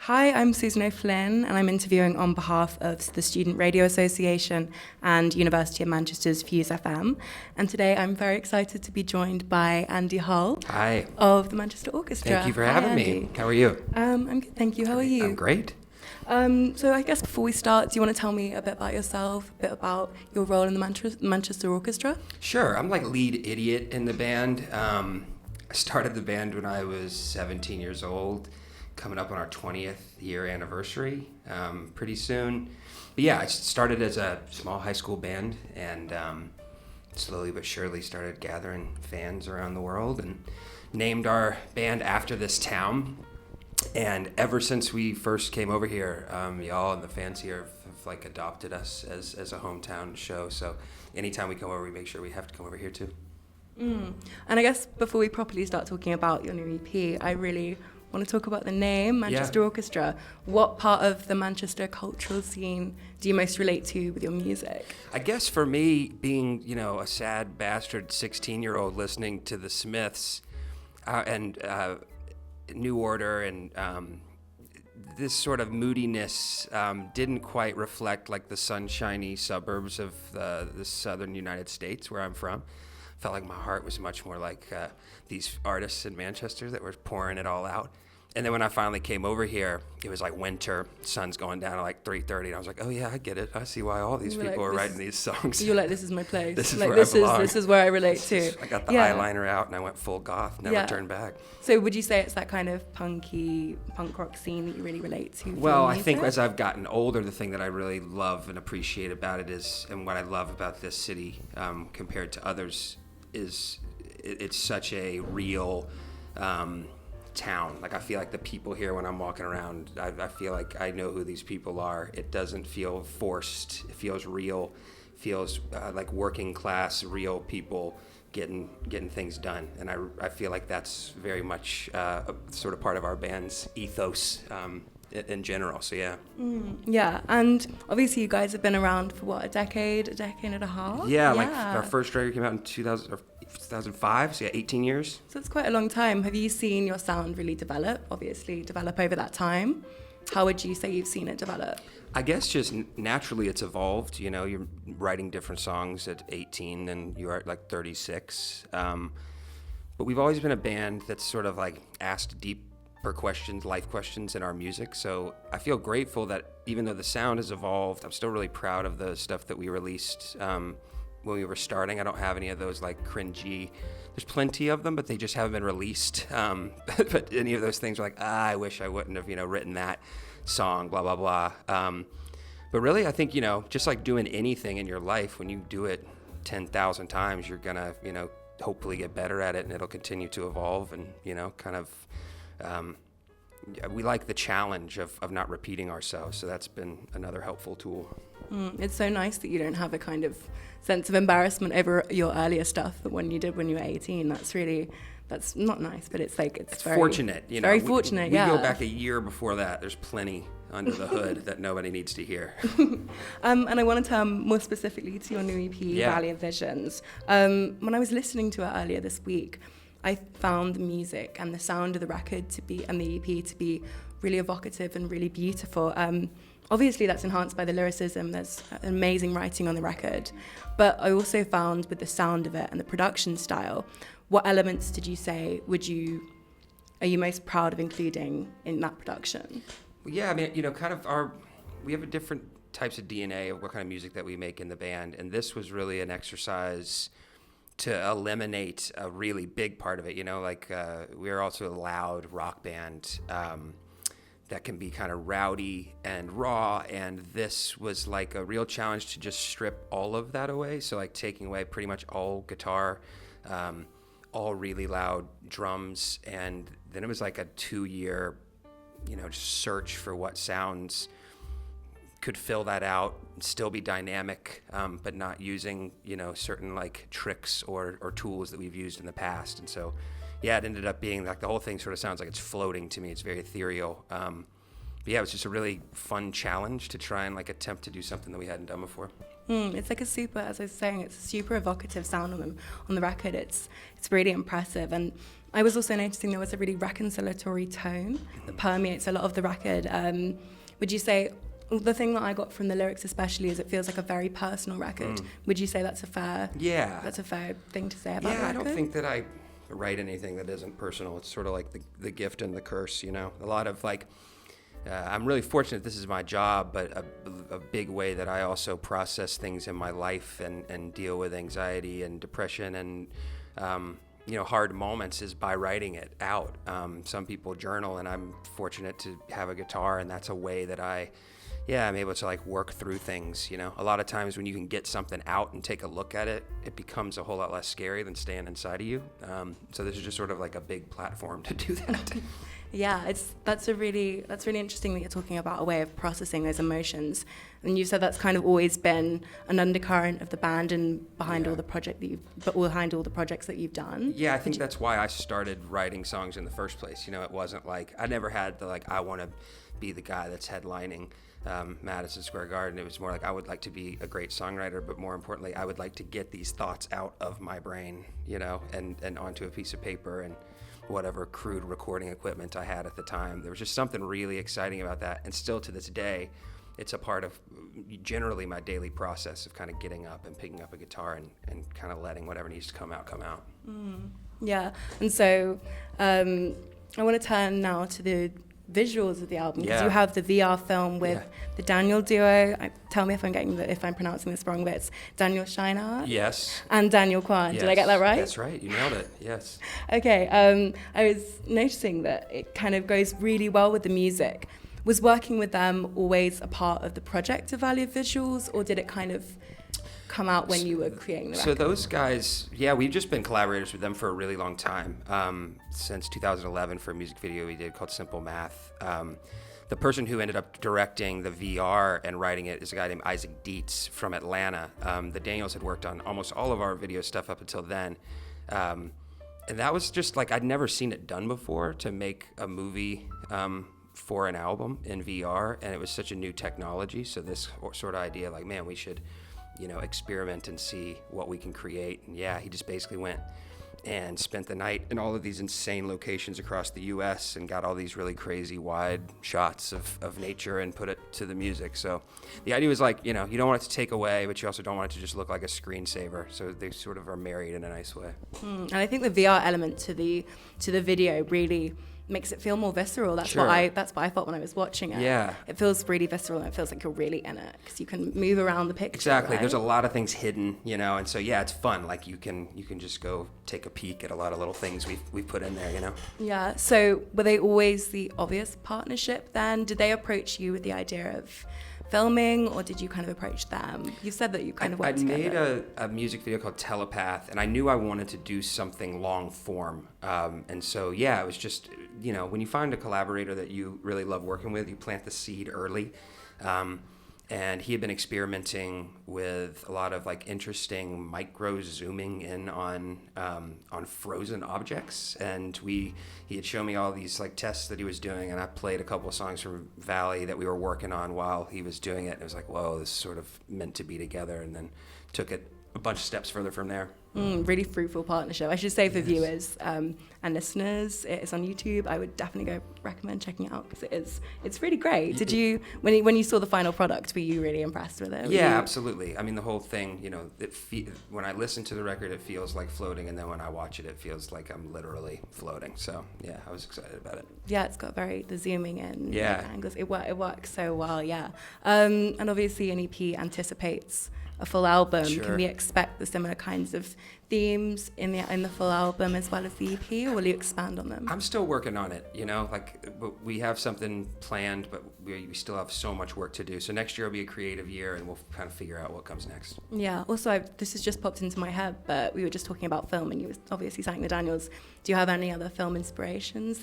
Hi, I'm Susan O'Flynn, and I'm interviewing on behalf of the Student Radio Association and University of Manchester's Fuse FM. And today I'm very excited to be joined by Andy Hull. Hi. Of the Manchester Orchestra. Thank you for having Andy. me. How are you? I'm good, thank you. How are you? I'm great. So I guess before we start, do you want to tell me a bit about yourself, a bit about your role in the Manchester Orchestra? Sure. I'm like lead idiot in the band. I started the band when I was 17 years old, coming up on our 20th year anniversary pretty soon. But yeah, I started as a small high school band and slowly but surely started gathering fans around the world and named our band after this town. And ever since we first came over here, y'all and the fans here have like adopted us as a hometown show. So anytime we come over, we make sure we have to come over here too. And I guess before we properly start talking about your new EP, I really want to talk about the name, Manchester Orchestra. What part of the Manchester cultural scene do you most relate to with your music? I guess for me, being, a sad bastard 16-year-old listening to the Smiths and New Order and this sort of moodiness didn't quite reflect like the sunshiny suburbs of the southern United States where I'm from. Felt like my heart was much more like these artists in Manchester that were pouring it all out. And then when I finally came over here, it was like winter, sun's going down at like 3:30, and I was like, oh yeah, I get it. I see why all these people are writing these songs. You're like, this is my place. This is like, where I belong. This is where I relate to. I got the eyeliner out and I went full goth, never turned back. So would you say it's that kind of punk rock scene that you really relate to? Well, I think as I've gotten older, the thing that I really love and appreciate about it is, and what I love about this city compared to others, is it's such a real town. Like I feel like the people here when I'm walking around, I feel like I know who these people are. It doesn't feel forced. It feels real. It feels like working class, real people getting things done. And I feel like that's very much a sort of part of our band's ethos in general. So yeah. Yeah, and obviously you guys have been around for what, a decade and a half? Yeah, like our first record came out in 2005, so yeah, 18 years. So it's quite a long time. Have you seen your sound really develop over that time? How would you say you've seen it develop? I guess just naturally it's evolved. You're writing different songs at 18 than you are at like 36. But we've always been a band that's sort of like asked deeper questions, life questions in our music. So I feel grateful that even though the sound has evolved, I'm still really proud of the stuff that we released when we were starting. I don't have any of those like cringy, there's plenty of them, but they just haven't been released. But any of those things are like, I wish I wouldn't have, written that song, blah, blah, blah. But really, I think, just like doing anything in your life, when you do it 10,000 times, you're gonna, hopefully get better at it, and it'll continue to evolve and, we like the challenge of not repeating ourselves, so that's been another helpful tool. It's so nice that you don't have a kind of sense of embarrassment over your earlier stuff that when you did when you were 18. That's not nice, but it's very fortunate. Very fortunate, we go back a year before that. There's plenty under the hood that nobody needs to hear. And I want to turn more specifically to your new EP, Valley of Visions. When I was listening to it earlier this week, I found the music and the sound of the record and the EP to be really evocative and really beautiful. Obviously, that's enhanced by the lyricism. There's amazing writing on the record. But I also found with the sound of it and the production style, what elements did you say are you most proud of including in that production? Well, yeah, I mean, we have a different types of DNA of what kind of music that we make in the band. And this was really an exercise to eliminate a really big part of it, we're also a loud rock band that can be kind of rowdy and raw, and this was like a real challenge to just strip all of that away. So like taking away pretty much all guitar, all really loud drums, and then it was like a 2-year, just search for what sounds could fill that out, still be dynamic, but not using, certain like tricks or tools that we've used in the past. And so, yeah, it ended up being like the whole thing sort of sounds like it's floating to me. It's very ethereal. But yeah, it was just a really fun challenge to try and like attempt to do something that we hadn't done before. It's like as I was saying, it's a super evocative sound on the record. It's really impressive. And I was also noticing there was a really reconciliatory tone that permeates a lot of the record. Would you say, the thing that I got from the lyrics especially is it feels like a very personal record. Would you say that's a fair thing to say about the record? I don't think that I write anything that isn't personal. It's sort of like the gift and the curse, you know? A lot of like, I'm really fortunate this is my job, but a big way that I also process things in my life and deal with anxiety and depression and, hard moments is by writing it out. Some people journal, and I'm fortunate to have a guitar, and that's a way that I'm able to like work through things, you know. A lot of times when you can get something out and take a look at it, it becomes a whole lot less scary than staying inside of you. So this is just sort of like a big platform to do that. Yeah, that's really interesting that you're talking about a way of processing those emotions. And you said that's kind of always been an undercurrent of the band and behind all the behind all the projects that you've done. Yeah, I think that's why I started writing songs in the first place. You know, it wasn't like I never had the like I want to be the guy that's headlining Madison Square Garden. It was more like I would like to be a great songwriter, but more importantly, I would like to get these thoughts out of my brain, you know, and onto a piece of paper and whatever crude recording equipment I had at the time. There was just something really exciting about that, and still to this day, it's a part of generally my daily process of kind of getting up and picking up a guitar and kind of letting whatever needs to come out. Yeah, and so I want to turn now to the visuals of the album, because you have the VR film with the Daniel duo. Tell me if I'm pronouncing this wrong, but it's Daniel Scheinhardt. Yes. And Daniel Kwan. Yes. Did I get that right? That's right. You nailed it. Yes. Okay. I was noticing that it kind of goes really well with the music. Was working with them always a part of the project of Valley of Visuals, or did it kind of come out when you were creating the record? So those guys, we've just been collaborators with them for a really long time, since 2011 for a music video we did called Simple Math. The person who ended up directing the VR and writing it is a guy named Isaac Dietz from Atlanta. The Daniels had worked on almost all of our video stuff up until then. And that was just like, I'd never seen it done before, to make a movie for an album in VR, and it was such a new technology. So this sort of idea, like, man, we should, experiment and see what we can create. And he just basically went and spent the night in all of these insane locations across the U.S. and got all these really crazy wide shots of nature and put it to the music. So the idea was like, you don't want it to take away, but you also don't want it to just look like a screensaver. So they sort of are married in a nice way. And I think the VR element to the video really makes it feel more visceral. That's what I thought when I was watching it. Yeah. It feels really visceral, and it feels like you're really in it because you can move around the picture. Exactly. Right? There's a lot of things hidden, and so it's fun. Like you can just go take a peek at a lot of little things we've put in there, Yeah. So were they always the obvious partnership then? Did they approach you with the idea of filming, or did you kind of approach them? You said that you kind of worked together. I made a music video called Telepath, and I knew I wanted to do something long form. And so, it was just, when you find a collaborator that you really love working with, you plant the seed early. And he had been experimenting with a lot of like interesting micro zooming in on frozen objects, and he had shown me all these like tests that he was doing, and I played a couple of songs from Valley that we were working on while he was doing it, and it was like, whoa, this is sort of meant to be together, and then took it a bunch of steps further from there. Really fruitful partnership. I should say for viewers and listeners, it is on YouTube. I would definitely recommend checking it out because it's really great. Did you, when you saw the final product, were you really impressed with it? Yeah, absolutely. I mean, the whole thing, when I listen to the record, it feels like floating, and then when I watch it, it feels like I'm literally floating. So I was excited about it. Yeah, it's got the zooming in angles. It works so well. Yeah, and obviously an EP anticipates a full album. Sure. Can we expect the similar kinds of themes in the full album as well as the EP, or will you expand on them? I'm still working on it, but we have something planned, but we still have so much work to do. So next year will be a creative year, and we'll kind of figure out what comes next. Yeah. Also, this has just popped into my head, but we were just talking about film, and you were obviously citing the Daniels. Do you have any other film inspirations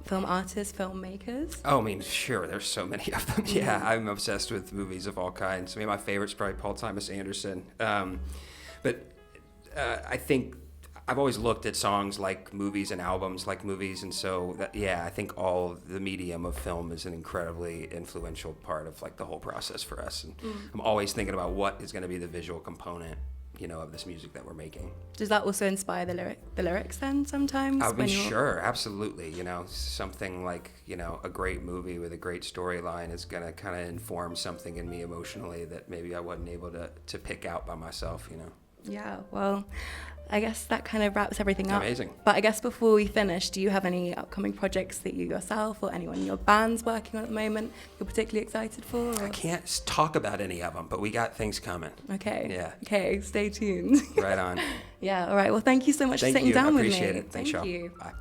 film artists, filmmakers? Oh, I mean, sure. There's so many of them. Yeah, I'm obsessed with movies of all kinds. I mean, my favorite's probably Paul Thomas Anderson. But I think I've always looked at songs like movies and albums like movies. And so, I think all the medium of film is an incredibly influential part of like the whole process for us. And I'm always thinking about what is going to be the visual component, of this music that we're making. Does that also inspire the lyrics then sometimes? I mean, sure, absolutely. Something like, a great movie with a great storyline is going to kind of inform something in me emotionally that maybe I wasn't able to pick out by myself, Yeah, well, I guess that kind of wraps everything up. Amazing. But I guess before we finish, do you have any upcoming projects that you yourself or anyone in your band's working on at the moment you're particularly excited for? Or? I can't talk about any of them, but we got things coming. Okay. Yeah. Okay, stay tuned. Right on. Yeah, all right. Well, thank you so much for sitting down with me. Appreciate it. Thanks, y'all. Thank you. Bye.